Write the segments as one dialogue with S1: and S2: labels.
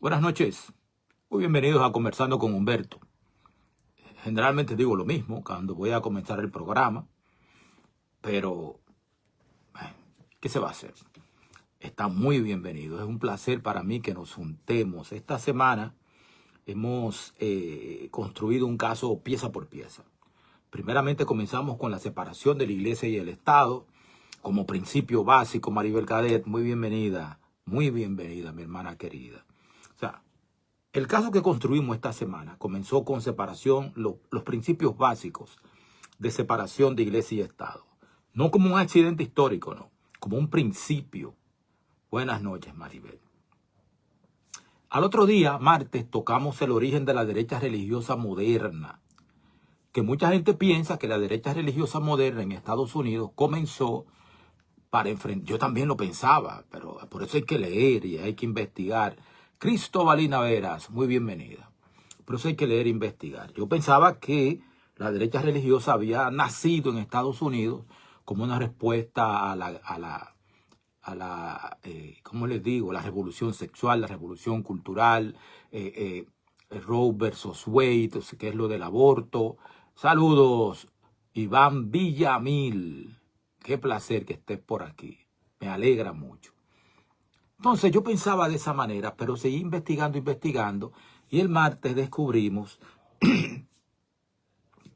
S1: Buenas noches, muy bienvenidos a Conversando con Humberto. Generalmente digo lo mismo cuando voy a comenzar el programa, pero ¿qué se va a hacer? Está muy bienvenido, es un placer para mí que nos juntemos. Esta semana hemos construido un caso pieza por pieza. Primeramente comenzamos con la separación de la iglesia y el Estado como principio básico. Maribel Cadet, muy bienvenida, mi hermana querida. O sea, el caso que construimos esta semana comenzó con separación, los principios básicos de separación de iglesia y Estado. No como un accidente histórico, no, como un principio. Buenas noches, Maribel. Al otro día, martes, tocamos el origen de la derecha religiosa moderna, que mucha gente piensa que la derecha religiosa moderna en Estados Unidos comenzó para enfrentar. Yo también lo pensaba, pero por eso hay que leer y hay que investigar. Cristobalina Veras, muy bienvenida. Por eso hay que leer e investigar. Yo pensaba que la derecha religiosa había nacido en Estados Unidos como una respuesta a la ¿cómo les digo? La revolución sexual, la revolución cultural, Roe versus Wade, que es lo del aborto. Saludos, Iván Villamil. Qué placer que estés por aquí. Me alegra mucho. Entonces yo pensaba de esa manera, pero seguí investigando, y el martes descubrimos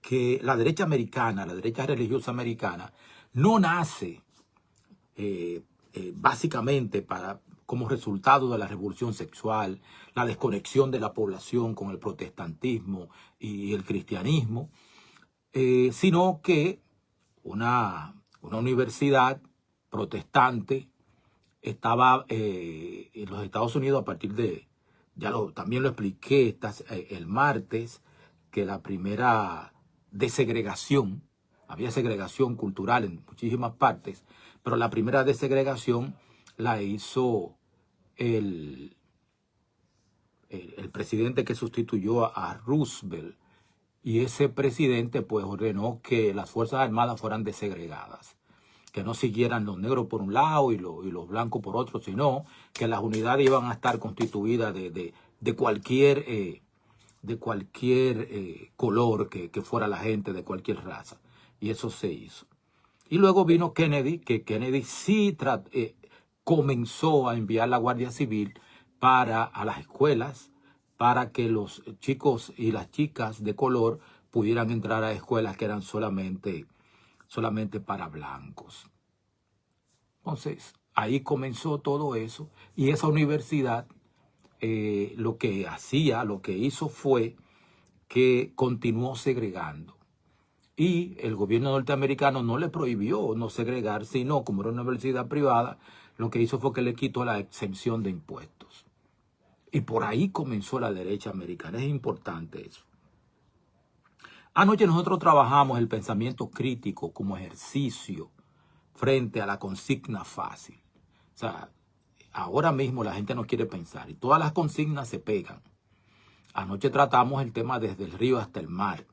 S1: que la derecha americana, la derecha religiosa americana, no nace básicamente como resultado de la revolución sexual, la desconexión de la población con el protestantismo y el cristianismo, sino que una universidad protestante estaba en los Estados Unidos a partir de, también lo expliqué el martes, que la primera desegregación, había segregación cultural en muchísimas partes, pero la primera desegregación la hizo el presidente que sustituyó a Roosevelt, y ese presidente pues ordenó que las Fuerzas Armadas fueran desegregadas, que no siguieran los negros por un lado y los blancos por otro, sino que las unidades iban a estar constituidas de cualquier color que fuera la gente, de cualquier raza. Y eso se hizo. Y luego vino Kennedy, que Kennedy sí comenzó a enviar la Guardia Civil a las escuelas, para que los chicos y las chicas de color pudieran entrar a escuelas que eran solamente para blancos. Entonces, ahí comenzó todo eso, y esa universidad lo que hizo fue que continuó segregando. Y el gobierno norteamericano no le prohibió no segregar, sino, como era una universidad privada, lo que hizo fue que le quitó la exención de impuestos. Y por ahí comenzó la derecha americana. Es importante eso. Anoche nosotros trabajamos el pensamiento crítico como ejercicio frente a la consigna fácil. O sea, ahora mismo la gente no quiere pensar y todas las consignas se pegan. Anoche tratamos el tema desde el río hasta el mar,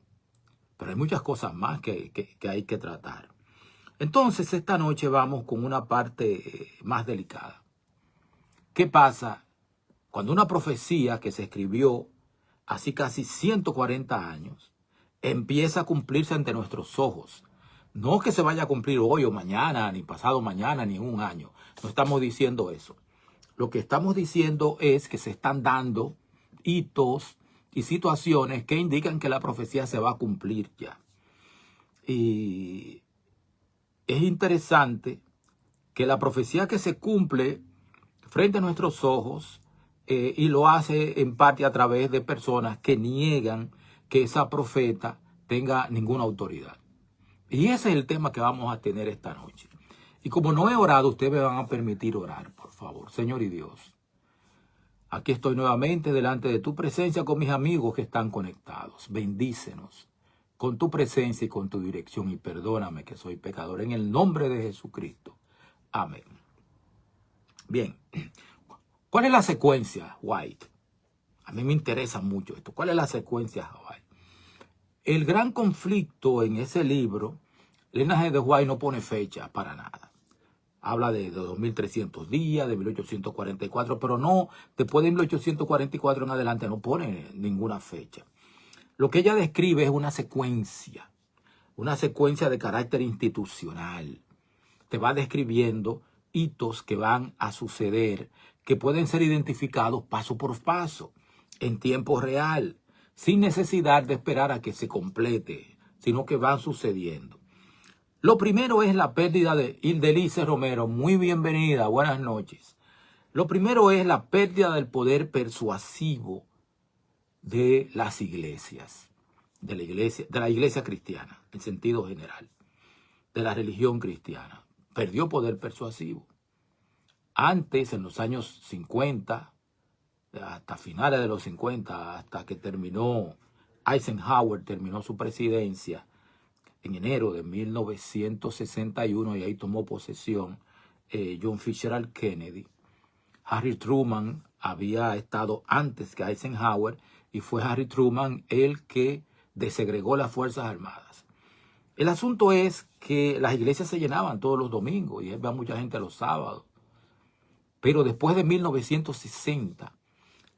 S1: pero hay muchas cosas más que hay que tratar. Entonces, esta noche vamos con una parte más delicada. ¿Qué pasa cuando una profecía que se escribió hace casi 140 años empieza a cumplirse ante nuestros ojos? No que se vaya a cumplir hoy o mañana, ni pasado mañana, ni en un año. No estamos diciendo eso. Lo que estamos diciendo es que se están dando hitos y situaciones que indican que la profecía se va a cumplir ya. Y es interesante que la profecía que se cumple frente a nuestros ojos, y lo hace en parte a través de personas que niegan que esa profeta tenga ninguna autoridad. Y ese es el tema que vamos a tener esta noche. Y como no he orado, ustedes me van a permitir orar, por favor. Señor y Dios, aquí estoy nuevamente delante de tu presencia con mis amigos que están conectados. Bendícenos con tu presencia y con tu dirección, y perdóname que soy pecador, en el nombre de Jesucristo. Amén. Bien, ¿cuál es la secuencia, White? A mí me interesa mucho esto. ¿Cuál es la secuencia, White? El gran conflicto en ese libro, Elena G. de White no pone fecha para nada. habla de 2300 días, de 1844, pero no, después de 1844 en adelante no pone ninguna fecha. Lo que ella describe es una secuencia de carácter institucional. Te va describiendo hitos que van a suceder, que pueden ser identificados paso por paso, en tiempo real, sin necesidad de esperar a que se complete, sino que van sucediendo. Lo primero es la pérdida de Hildelice Romero. Muy bienvenida, buenas noches. Lo primero es la pérdida del poder persuasivo de las iglesias, de la iglesia cristiana, en sentido general, de la religión cristiana. Perdió poder persuasivo. Antes, en los años 50, hasta finales de los 50, hasta que Eisenhower terminó su presidencia en enero de 1961, y ahí tomó posesión John Fitzgerald Kennedy. Harry Truman había estado antes que Eisenhower, y fue Harry Truman el que desegregó las Fuerzas Armadas. El asunto es que las iglesias se llenaban todos los domingos y había mucha gente los sábados. Pero después de 1960,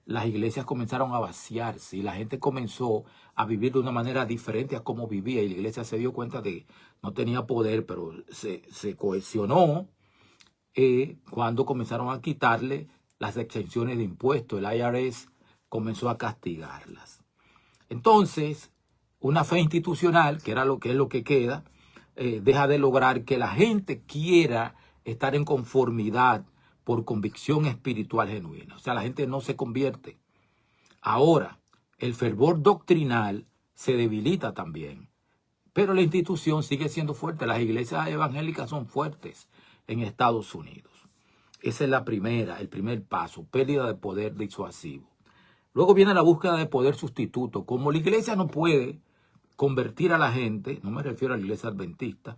S1: las iglesias comenzaron a vaciarse y la gente comenzó a vivir de una manera diferente a cómo vivía. Y la iglesia se dio cuenta de que no tenía poder, pero se cohesionó cuando comenzaron a quitarle las exenciones de impuestos. El IRS comenzó a castigarlas. Entonces, una fe institucional, que es lo que queda, deja de lograr que la gente quiera estar en conformidad por convicción espiritual genuina. O sea, la gente no se convierte. Ahora, el fervor doctrinal se debilita también, pero la institución sigue siendo fuerte. Las iglesias evangélicas son fuertes en Estados Unidos. Esa es el primer paso, pérdida de poder disuasivo. Luego viene la búsqueda de poder sustituto. Como la iglesia no puede convertir a la gente, no me refiero a la iglesia adventista,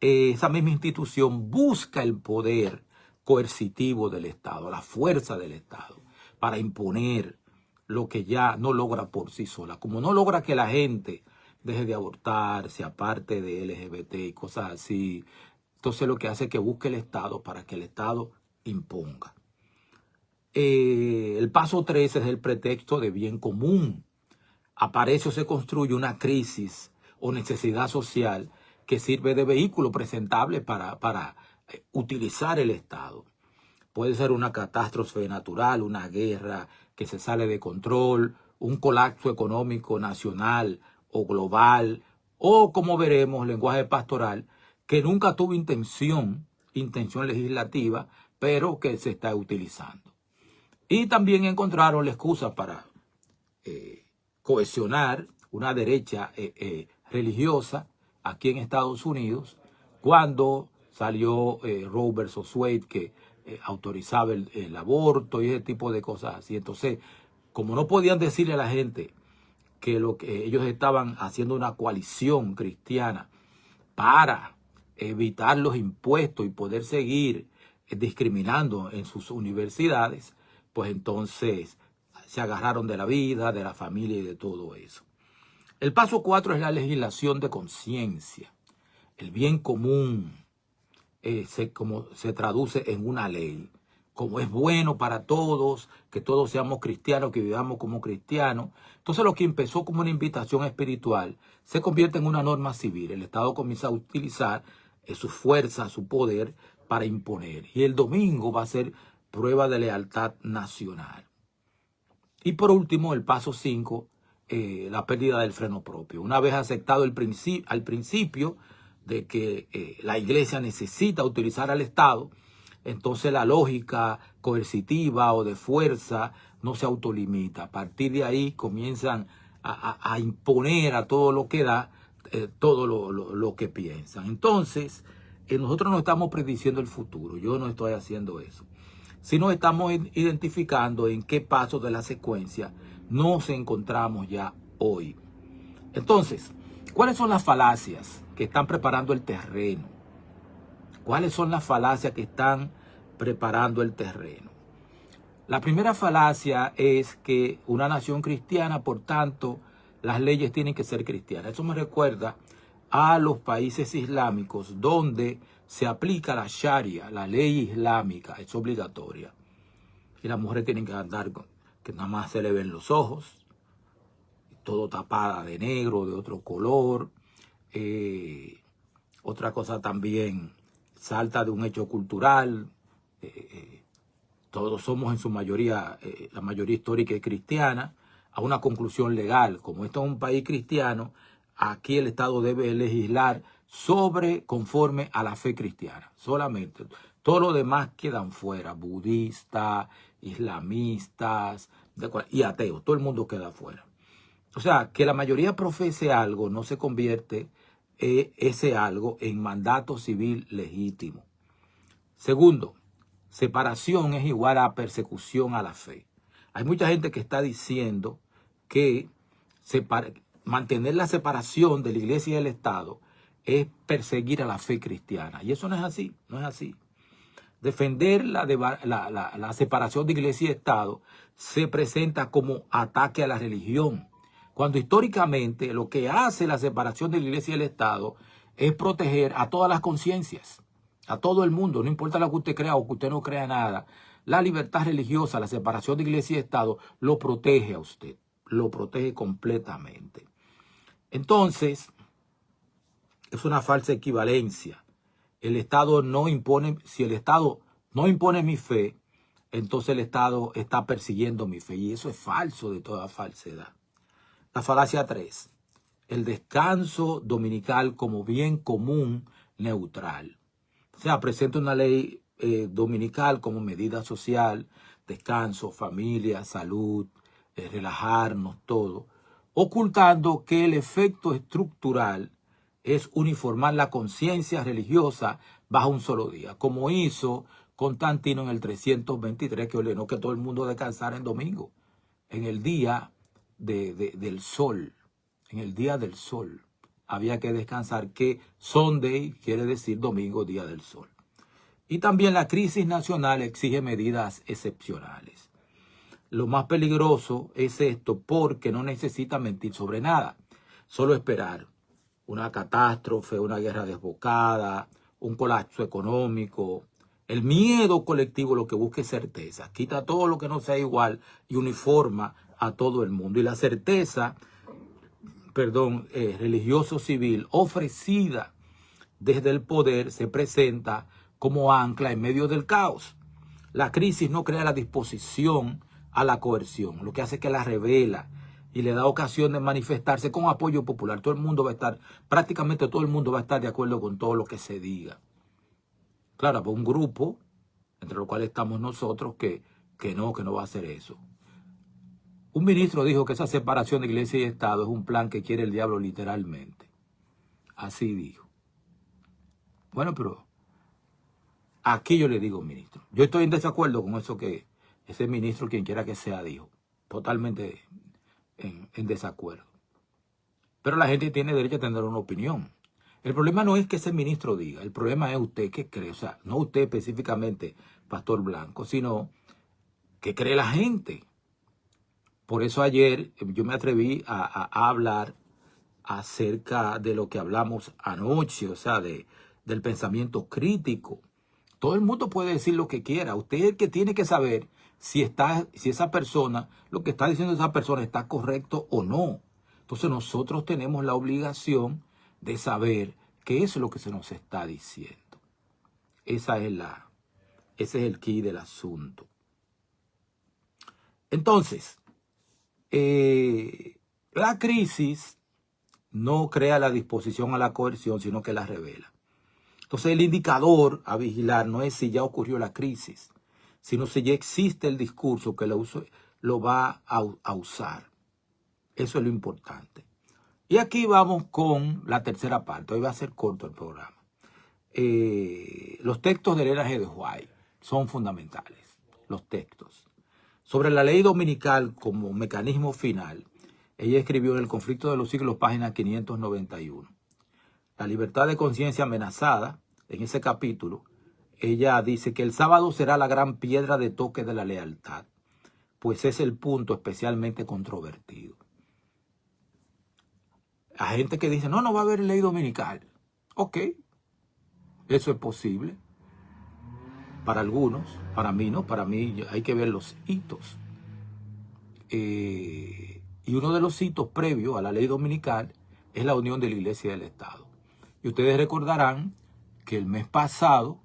S1: esa misma institución busca el poder coercitivo del Estado, la fuerza del Estado, para imponer lo que ya no logra por sí sola. Como no logra que la gente deje de abortar, se aparte de LGBT y cosas así, entonces lo que hace es que busque el Estado para que el Estado imponga. El paso 3 es el pretexto de bien común. Aparece o se construye una crisis o necesidad social que sirve de vehículo presentable para utilizar el Estado. Puede ser una catástrofe natural, una guerra que se sale de control, un colapso económico nacional o global, o como veremos, lenguaje pastoral, que nunca tuvo intención legislativa, pero que se está utilizando. Y también encontraron la excusa para cohesionar una derecha religiosa aquí en Estados Unidos, cuando salió Roe versus Wade, que autorizaba el aborto y ese tipo de cosas así. Entonces, como no podían decirle a la gente que ellos estaban haciendo una coalición cristiana para evitar los impuestos y poder seguir discriminando en sus universidades, pues entonces se agarraron de la vida, de la familia y de todo eso. El paso 4 es la legislación de conciencia. El bien común como se traduce en una ley. Como es bueno para todos, que todos seamos cristianos, que vivamos como cristianos. Entonces lo que empezó como una invitación espiritual se convierte en una norma civil. El Estado comienza a utilizar su fuerza, su poder para imponer. Y el domingo va a ser prueba de lealtad nacional. Y por último, el paso 5, la pérdida del freno propio. Una vez aceptado al principio de que la iglesia necesita utilizar al Estado, entonces la lógica coercitiva o de fuerza no se autolimita. A partir de ahí comienzan a imponer a todo lo que da, todo lo que piensan. Entonces, nosotros no estamos prediciendo el futuro. Yo no estoy haciendo eso. Sino estamos identificando en qué pasos de la secuencia nos encontramos ya hoy. Entonces, ¿cuáles son las falacias que están preparando el terreno? ¿Cuáles son las falacias que están preparando el terreno? La primera falacia es que una nación cristiana, por tanto, las leyes tienen que ser cristianas. Eso me recuerda a los países islámicos donde se aplica la Sharia, la ley islámica, es obligatoria. Y las mujeres tienen que andar que nada más se le ven los ojos, todo tapada de negro, de otro color. Otra cosa también, salta de un hecho cultural. Todos somos en su mayoría, la mayoría histórica y cristiana, a una conclusión legal. Como esto es un país cristiano, aquí el Estado debe legislar conforme a la fe cristiana, solamente. Todo lo demás quedan fuera, budistas, islamistas y ateos, todo el mundo queda fuera. O sea, que la mayoría profese algo no se convierte ese algo en mandato civil legítimo. Segundo, separación es igual a persecución a la fe. Hay mucha gente que está diciendo que mantener la separación de la iglesia y del Estado es perseguir a la fe cristiana. Y eso no es así, no es así. Defender la separación de iglesia y Estado se presenta como ataque a la religión. Cuando históricamente lo que hace la separación de la iglesia y el Estado es proteger a todas las conciencias, a todo el mundo, no importa lo que usted crea o que usted no crea nada. La libertad religiosa, la separación de iglesia y Estado, lo protege a usted, lo protege completamente. Entonces, es una falsa equivalencia. El Estado no impone, si el Estado no impone mi fe, entonces el Estado está persiguiendo mi fe. Y eso es falso de toda falsedad. La falacia 3. El descanso dominical como bien común neutral. O sea, presenta una ley dominical como medida social, descanso, familia, salud, relajarnos, todo, ocultando que el efecto estructural es uniformar la conciencia religiosa bajo un solo día, como hizo Constantino en el 323, que ordenó que todo el mundo descansara en domingo, en el día del sol, en el día del sol. Había que descansar, que Sunday quiere decir domingo, día del sol. Y también la crisis nacional exige medidas excepcionales. Lo más peligroso es esto porque no necesita mentir sobre nada, solo esperar una catástrofe, una guerra desbocada, un colapso económico. El miedo colectivo lo que busca es certeza, quita todo lo que no sea igual y uniforma a todo el mundo. Y la certeza, religioso-civil ofrecida desde el poder se presenta como ancla en medio del caos. La crisis no crea la disposición a la coerción, lo que hace es que la revela y le da ocasión de manifestarse con apoyo popular. Todo el mundo va a estar, prácticamente todo el mundo va a estar de acuerdo con todo lo que se diga. Claro, hay un grupo, entre los cuales estamos nosotros, que no va a hacer eso. Un ministro dijo que esa separación de iglesia y Estado es un plan que quiere el diablo literalmente. Así dijo. Bueno, pero aquí yo le digo, ministro, yo estoy en desacuerdo con eso que ese ministro, quien quiera que sea, dijo. Totalmente en desacuerdo. Pero la gente tiene derecho a tener una opinión. El problema no es que ese ministro diga, el problema es usted que cree, o sea, no usted específicamente, Pastor Blanco, sino que cree la gente. Por eso ayer yo me atreví a hablar acerca de lo que hablamos anoche, o sea, del pensamiento crítico. Todo el mundo puede decir lo que quiera. Usted es el que tiene que saber si esa persona, lo que está diciendo esa persona está correcto o no. Entonces nosotros tenemos la obligación de saber qué es lo que se nos está diciendo. Ese es el key del asunto. Entonces, la crisis no crea la disposición a la coerción, sino que la revela. Entonces el indicador a vigilar no es si ya ocurrió la crisis, sino si ya existe el discurso que lo va a usar. Eso es lo importante. Y aquí vamos con la tercera parte. Hoy va a ser corto el programa. Los textos de Elena G. de White son fundamentales. Los textos. Sobre la ley dominical como mecanismo final, ella escribió en El conflicto de los siglos, página 591. La libertad de conciencia amenazada, en ese capítulo, ella dice que el sábado será la gran piedra de toque de la lealtad, pues es el punto especialmente controvertido. Hay gente que dice, no va a haber ley dominical. Ok. Eso es posible para algunos, para mí no, para mí hay que ver los hitos. Y uno de los hitos previos a la ley dominical es la unión de la Iglesia y del Estado. Y ustedes recordarán que el mes pasado,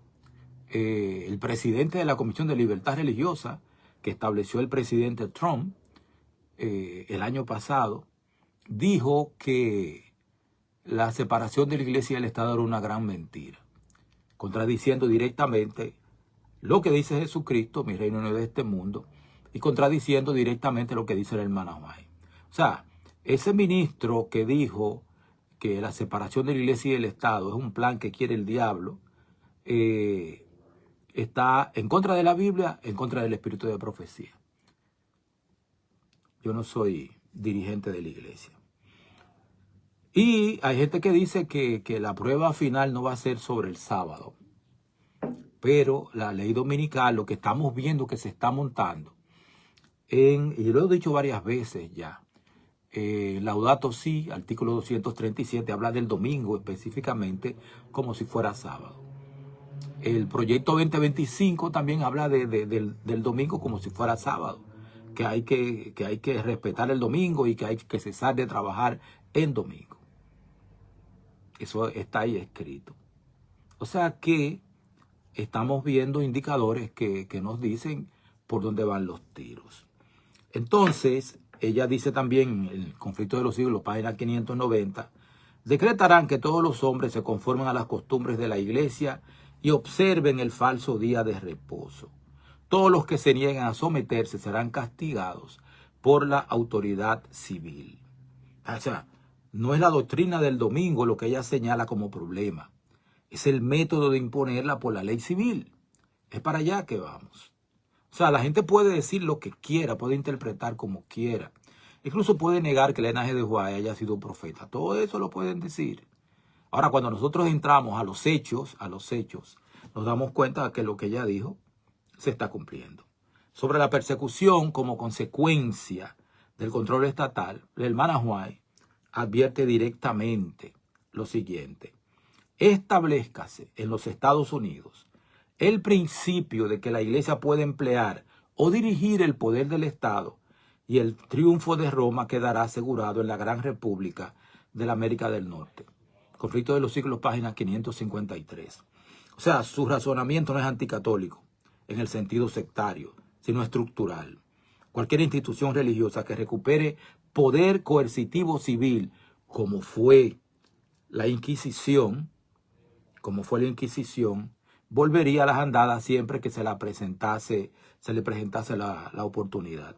S1: el presidente de la Comisión de Libertad Religiosa, que estableció el presidente Trump el año pasado, dijo que la separación de la Iglesia y del Estado era una gran mentira, contradiciendo directamente lo que dice Jesucristo, mi reino no es de este mundo, y contradiciendo directamente lo que dice el hermano White. O sea, ese ministro que dijo que la separación de la Iglesia y del Estado es un plan que quiere el diablo, está en contra de la Biblia, en contra del espíritu de profecía. Yo no soy dirigente de la iglesia. Y hay gente que dice que la prueba final no va a ser sobre el sábado. Pero la ley dominical, lo que estamos viendo que se está montando, y lo he dicho varias veces ya, Laudato Si, artículo 237, habla del domingo específicamente como si fuera sábado. El proyecto 2025 también habla del domingo como si fuera sábado, que hay que respetar el domingo y que hay que cesar de trabajar en domingo. Eso está ahí escrito. O sea que estamos viendo indicadores que nos dicen por dónde van los tiros. Entonces, ella dice también en el Conflicto de los Siglos, página 590, decretarán que todos los hombres se conformen a las costumbres de la iglesia y observen el falso día de reposo. Todos los que se nieguen a someterse serán castigados por la autoridad civil. O sea, no es la doctrina del domingo lo que ella señala como problema. Es el método de imponerla por la ley civil. Es para allá que vamos. O sea, la gente puede decir lo que quiera, puede interpretar como quiera. Incluso puede negar que el linaje de White haya sido profeta. Todo eso lo pueden decir. Ahora, cuando nosotros entramos a los hechos, nos damos cuenta de que lo que ella dijo se está cumpliendo. Sobre la persecución como consecuencia del control estatal, la hermana White advierte directamente lo siguiente: establezcase en los Estados Unidos el principio de que la iglesia puede emplear o dirigir el poder del Estado y el triunfo de Roma quedará asegurado en la gran república de la América del Norte. Conflicto de los Siglos, página 553. O sea, su razonamiento no es anticatólico en el sentido sectario, sino estructural. Cualquier institución religiosa que recupere poder coercitivo civil, como fue la Inquisición, volvería a las andadas siempre que se le presentase la oportunidad.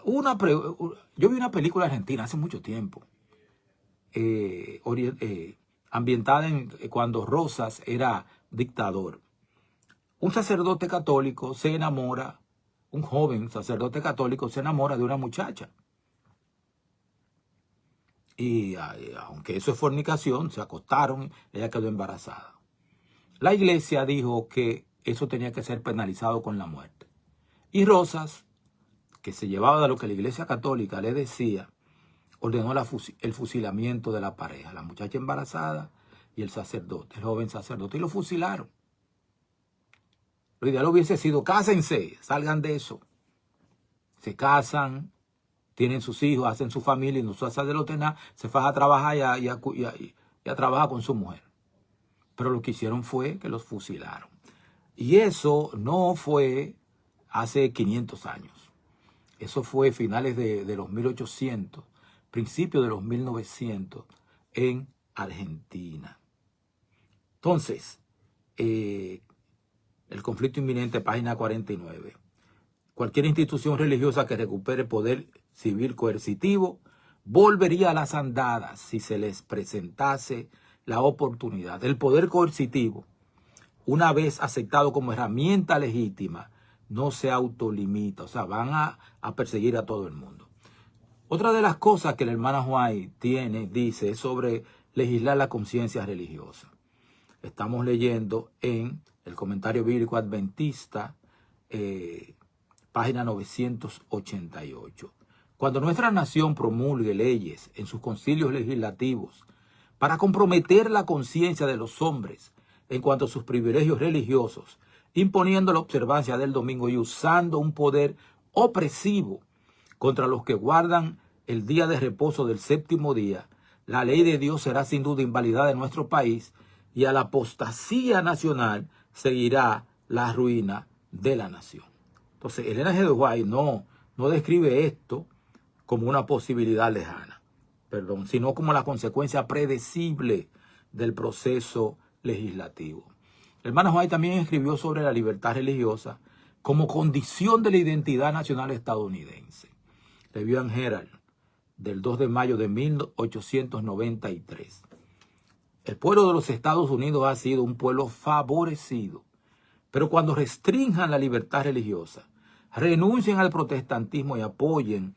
S1: Yo vi una película argentina hace mucho tiempo, ambientada cuando Rosas era dictador. Un sacerdote católico se enamora, un joven sacerdote católico se enamora de una muchacha. Y aunque eso es fornicación, se acostaron, ella quedó embarazada. La iglesia dijo que eso tenía que ser penalizado con la muerte. Y Rosas, que se llevaba de lo que la iglesia católica le decía, ordenó el fusilamiento de la pareja, la muchacha embarazada y el sacerdote, el joven sacerdote, y lo fusilaron. Lo ideal hubiese sido: cásense, salgan de eso. Se casan, tienen sus hijos, hacen su familia y no se sacerdote nada, se fue a trabajar y a trabajar con su mujer. Pero lo que hicieron fue que los fusilaron. Y eso no fue hace 500 años. Eso fue finales de los 1800, principios de los 1900 en Argentina. Entonces, el conflicto inminente, página 49. Cualquier institución religiosa que recupere poder civil coercitivo volvería a las andadas si se les presentase la oportunidad. El poder coercitivo, una vez aceptado como herramienta legítima, no se autolimita. O sea, van a perseguir a todo el mundo. Otra de las cosas que la hermana White dice es sobre legislar la conciencia religiosa. Estamos leyendo en el Comentario Bíblico Adventista, página 988. Cuando nuestra nación promulgue leyes en sus concilios legislativos para comprometer la conciencia de los hombres en cuanto a sus privilegios religiosos, imponiendo la observancia del domingo y usando un poder opresivo contra los que guardan el día de reposo del séptimo día, la ley de Dios será sin duda invalidada en nuestro país y a la apostasía nacional seguirá la ruina de la nación. Entonces, Elena G. White no describe esto como una posibilidad lejana, sino como la consecuencia predecible del proceso legislativo. El hermano White también escribió sobre la libertad religiosa como condición de la identidad nacional estadounidense. Review and Herald, del 2 de mayo de 1893. El pueblo de los Estados Unidos ha sido un pueblo favorecido, pero cuando restrinjan la libertad religiosa, renuncien al protestantismo y apoyen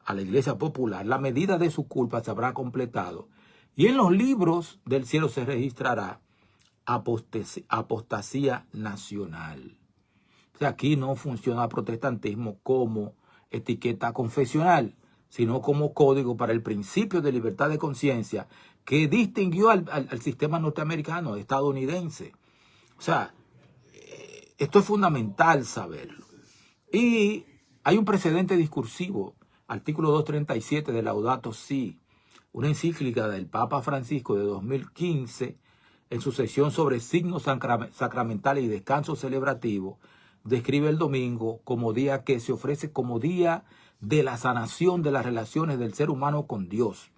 S1: a la Iglesia Popular, la medida de su culpa se habrá completado y en los libros del cielo se registrará apostasía nacional. O sea, aquí no funciona el protestantismo como etiqueta confesional, sino como código para el principio de libertad de conciencia que distinguió al sistema norteamericano, estadounidense. O sea, esto es fundamental saberlo. Y hay un precedente discursivo, artículo 237 de Laudato Si, una encíclica del Papa Francisco de 2015, en su sección sobre signos sacramentales y descanso celebrativo, describe el domingo como día que se ofrece como día de la sanación de las relaciones del ser humano con Dios,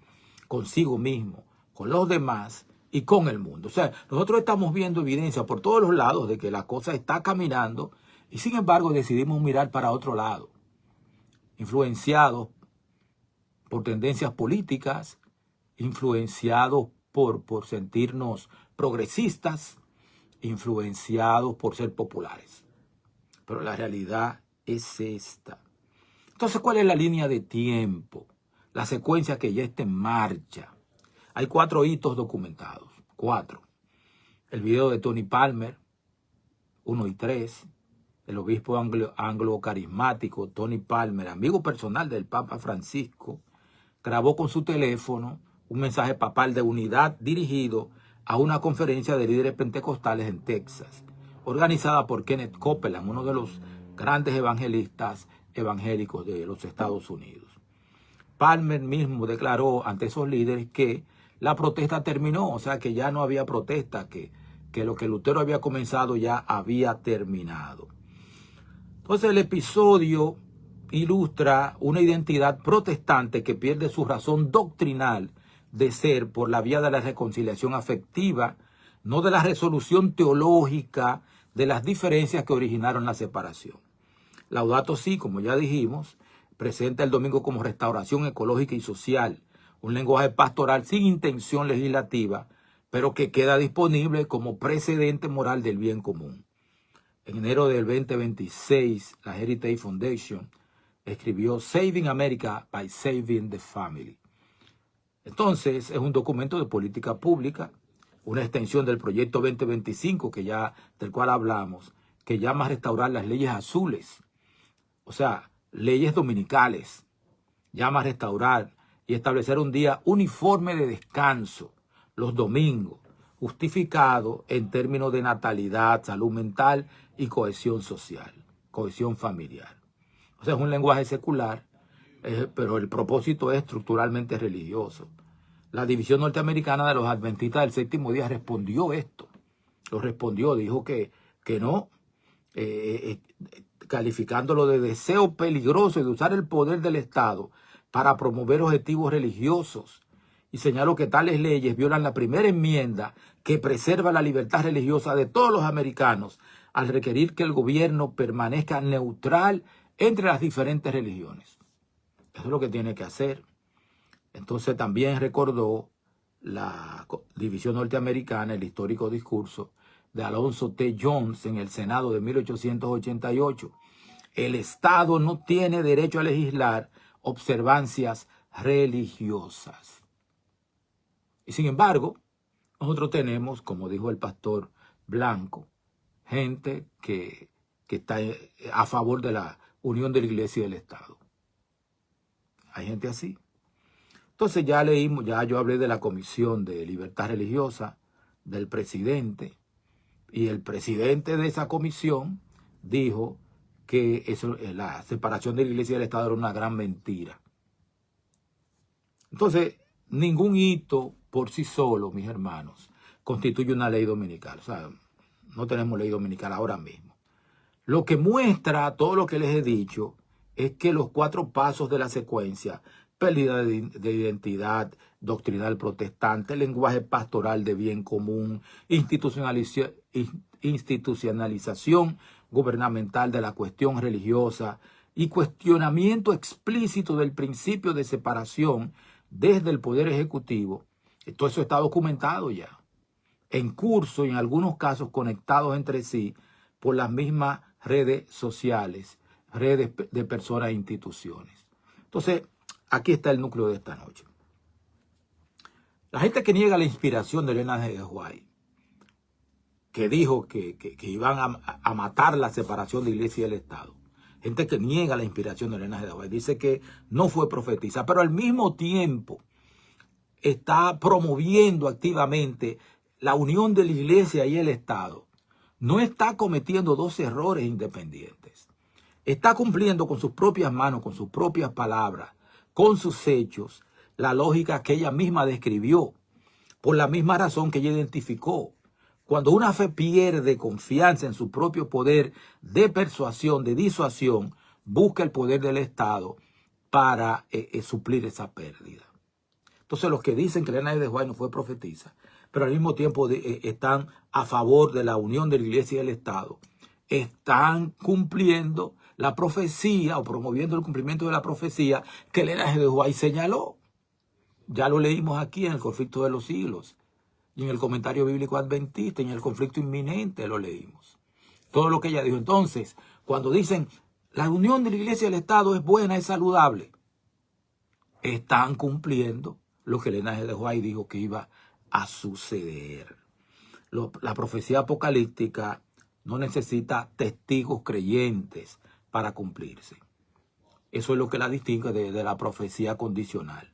S1: consigo mismo, con los demás y con el mundo. O sea, nosotros estamos viendo evidencia por todos los lados de que la cosa está caminando y sin embargo decidimos mirar para otro lado, influenciados por tendencias políticas, influenciados por sentirnos progresistas, influenciados por ser populares. Pero la realidad es esta. Entonces, ¿cuál es la línea de tiempo? La secuencia que ya está en marcha. Hay 4 hitos documentados. 4. El video de Tony Palmer, 1 y 3. El obispo anglo carismático Tony Palmer, amigo personal del Papa Francisco, grabó con su teléfono un mensaje papal de unidad dirigido a una conferencia de líderes pentecostales en Texas, organizada por Kenneth Copeland, uno de los grandes evangelistas evangélicos de los Estados Unidos. Palmer mismo declaró ante esos líderes que la protesta terminó, o sea que ya no había protesta, que lo que Lutero había comenzado ya había terminado. Entonces el episodio ilustra una identidad protestante que pierde su razón doctrinal de ser por la vía de la reconciliación afectiva, no de la resolución teológica de las diferencias que originaron la separación. Laudato Si, como ya dijimos, presenta el domingo como restauración ecológica y social, un lenguaje pastoral sin intención legislativa, pero que queda disponible como precedente moral del bien común. En enero del 2026, la Heritage Foundation escribió Saving America by Saving the Family. Entonces, es un documento de política pública, una extensión del proyecto 2025 del cual hablamos, que llama a restaurar las leyes azules, o sea, leyes dominicales, llama a restaurar y establecer un día uniforme de descanso, los domingos, justificado en términos de natalidad, salud mental y cohesión social, cohesión familiar. O sea, es un lenguaje secular, pero el propósito es estructuralmente religioso. La división norteamericana de los adventistas del séptimo día respondió esto. Lo respondió, dijo que no, calificándolo de deseo peligroso y de usar el poder del Estado para promover objetivos religiosos. Y señaló que tales leyes violan la primera enmienda que preserva la libertad religiosa de todos los americanos al requerir que el gobierno permanezca neutral entre las diferentes religiones. Eso es lo que tiene que hacer. Entonces también recordó la división norteamericana, el histórico discurso de Alonzo T. Jones en el Senado de 1888. El Estado no tiene derecho a legislar observancias religiosas. Y sin embargo, nosotros tenemos, como dijo el pastor Blanco, gente que está a favor de la unión de la Iglesia y del Estado. Hay gente así. Entonces ya yo hablé de la Comisión de Libertad Religiosa, del presidente. Y el presidente de esa comisión dijo que la separación de la iglesia y del Estado era una gran mentira. Entonces, ningún hito por sí solo, mis hermanos, constituye una ley dominical. O sea, no tenemos ley dominical ahora mismo. Lo que muestra todo lo que les he dicho es que los 4 pasos de la secuencia, pérdida de identidad doctrinal protestante, lenguaje pastoral de bien común, institucionalización gubernamental de la cuestión religiosa y cuestionamiento explícito del principio de separación desde el Poder Ejecutivo, todo eso está documentado ya, en curso y en algunos casos conectados entre sí por las mismas redes sociales, redes de personas e instituciones. Entonces, aquí está el núcleo de esta noche. La gente que niega la inspiración de Elena G. White, que dijo que iban a matar la separación de iglesia y del Estado, gente que niega la inspiración de Elena G. White, dice que no fue profetisa, pero al mismo tiempo está promoviendo activamente la unión de la iglesia y el Estado. No está cometiendo 2 errores independientes. Está cumpliendo con sus propias manos, con sus propias palabras, con sus hechos, la lógica que ella misma describió, por la misma razón que ella identificó. Cuando una fe pierde confianza en su propio poder de persuasión, de disuasión, busca el poder del Estado para suplir esa pérdida. Entonces, los que dicen que Elena G. White no fue profetisa, pero al mismo tiempo están a favor de la unión de la iglesia y del Estado, están cumpliendo la profecía o promoviendo el cumplimiento de la profecía que Elena G. White señaló. Ya lo leímos aquí en el conflicto de los siglos, y en el comentario bíblico adventista, y en el conflicto inminente lo leímos. Todo lo que ella dijo. Entonces, cuando dicen la unión de la iglesia y el Estado es buena, es saludable, están cumpliendo lo que Elena G. White dijo que iba a suceder. La profecía apocalíptica no necesita testigos creyentes para cumplirse. Eso es lo que la distingue de la profecía condicional.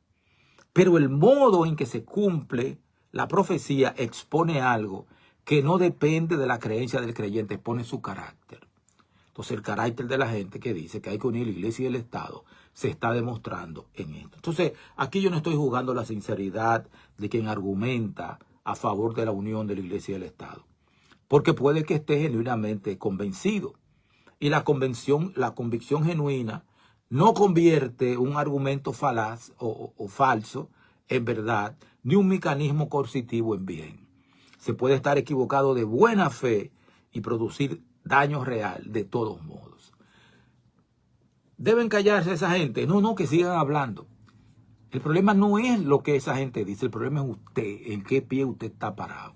S1: Pero el modo en que se cumple la profecía expone algo que no depende de la creencia del creyente, expone su carácter. Entonces el carácter de la gente que dice que hay que unir la iglesia y el Estado se está demostrando en esto. Entonces aquí yo no estoy juzgando la sinceridad de quien argumenta a favor de la unión de la iglesia y el Estado, porque puede que esté genuinamente convencido. Y la convicción genuina no convierte un argumento falaz o falso en verdad, ni un mecanismo coercitivo en bien. Se puede estar equivocado de buena fe y producir daño real de todos modos. ¿Deben callarse esa gente? No, que sigan hablando. El problema no es lo que esa gente dice, el problema es usted, en qué pie usted está parado.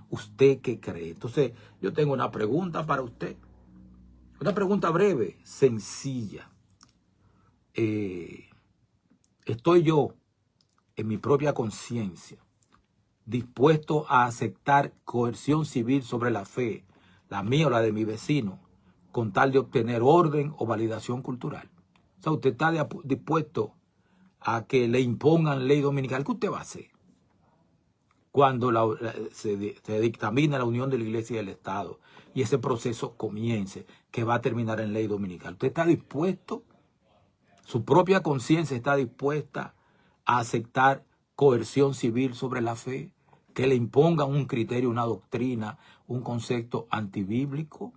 S1: ¿Usted qué cree? Entonces, yo tengo una pregunta para usted. Una pregunta breve, sencilla. ¿Estoy yo, en mi propia conciencia, dispuesto a aceptar coerción civil sobre la fe, la mía o la de mi vecino, con tal de obtener orden o validación cultural? O sea, usted está dispuesto a que le impongan ley dominical. ¿Qué usted va a hacer cuando se dictamina la unión de la iglesia y del Estado y ese proceso comience, que va a terminar en ley dominical? ¿Usted está dispuesto? ¿Su propia conciencia está dispuesta a aceptar coerción civil sobre la fe? ¿Que le impongan un criterio, una doctrina, un concepto antibíblico?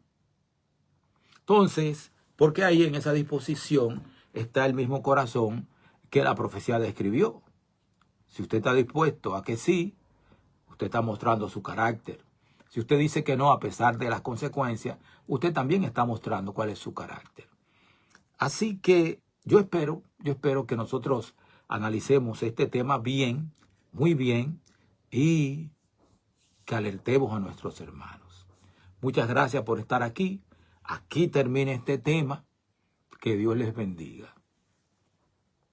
S1: Entonces, porque ahí en esa disposición está el mismo corazón que la profecía describió. Si usted está dispuesto a que sí, usted está mostrando su carácter. Si usted dice que no, a pesar de las consecuencias, usted también está mostrando cuál es su carácter. Así que yo espero que nosotros analicemos este tema bien, muy bien, y que alertemos a nuestros hermanos. Muchas gracias por estar aquí. Aquí termina este tema. Que Dios les bendiga.